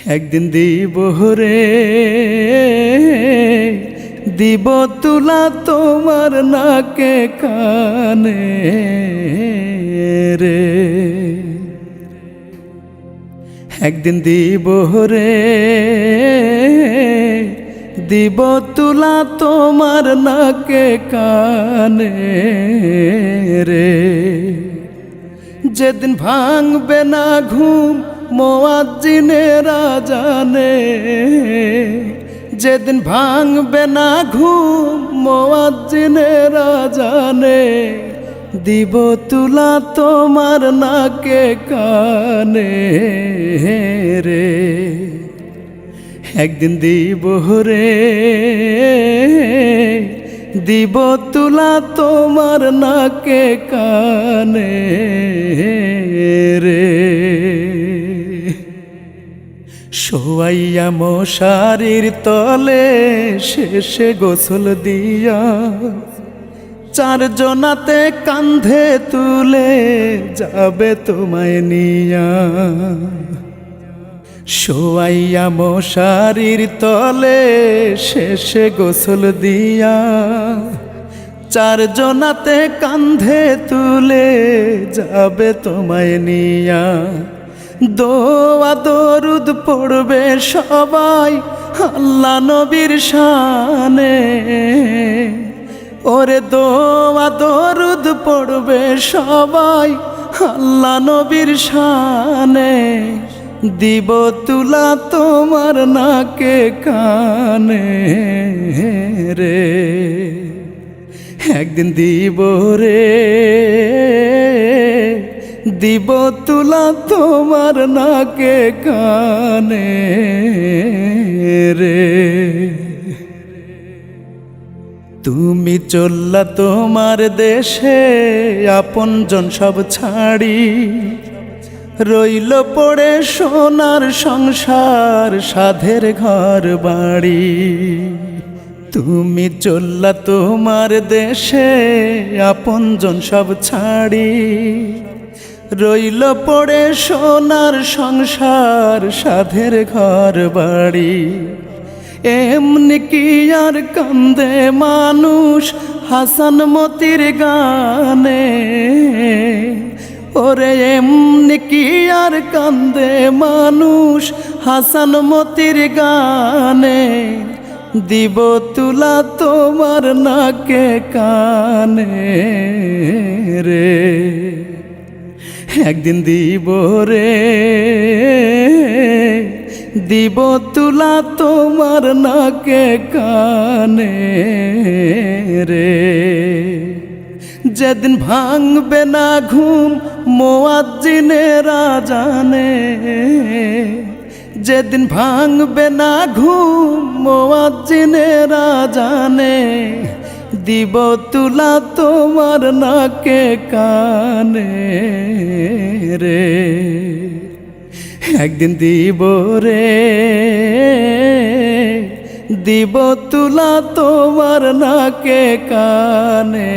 একদিন দিব রে, দিব তুলা তোমার নাকে কানে রে। একদিন দিব রে, দিব তুলা তোমার নাকে কানে রে। যেদিন ভাঙবে না ঘুম মুয়াজ্জিনের আযানে, যেদিন ভাঙবে না ঘুম মুয়াজ্জিনের আযানে, দিব তুলা তোমার নাকে কানে রে। একদিন দিব রে, দিব তুলা তোমার নাকে কানে রে। শোয়াইয়া মশারির তলে শেষে গোসল দিয়া, চারজনাতে কান্ধে তুলে যাবে তোমায় নিয়া। শোয়াইয়া মশারির তলে শেষে গোসল দিয়া, চারজনাতে কান্ধে তুলে যাবে তোমায় নিয়া। দোয়া দরুদ পড়বে সবাই আল্লাহ নবীর শানে, ওরে দোয়া দরুদ পড়বে সবাই আল্লাহ নবীর শানে। দিব তুলা তোমার নাকে কানে রে। একদিন দিব রে, দিব তুলা তোমার নাকে কানে রে। তুমি চললা তোমার দেশে আপনজন সব ছাড়ি, রইল পড়ে সোনার সংসার সাধের ঘর বাড়ি। তুমি চললা তোমার দেশে আপনজন সব ছাড়ি, রইল পড়ে সোনার সংসার সাধের ঘর বাড়ি। এমনি কি আর কান্দে মানুষ হাসান মতির গানে, ওরে এমনি কি আর কান্দে মানুষ হাসান মতির গানে। দিব তুলা তোমার নাকে কানে রে। একদিন দিব রে, দিব তুলা তোমার নাকে কানে রে। যেদিন ভাঙবে না ঘুম মুয়াজ্জিনের আযানে, যেদিন ভাঙবে না ঘুম মুয়াজ্জিনের আযানে, দিব তুলা তোমার নাকে কানে রে। একদিন দিব রে, দিব তুলা তোমার নাকে কানে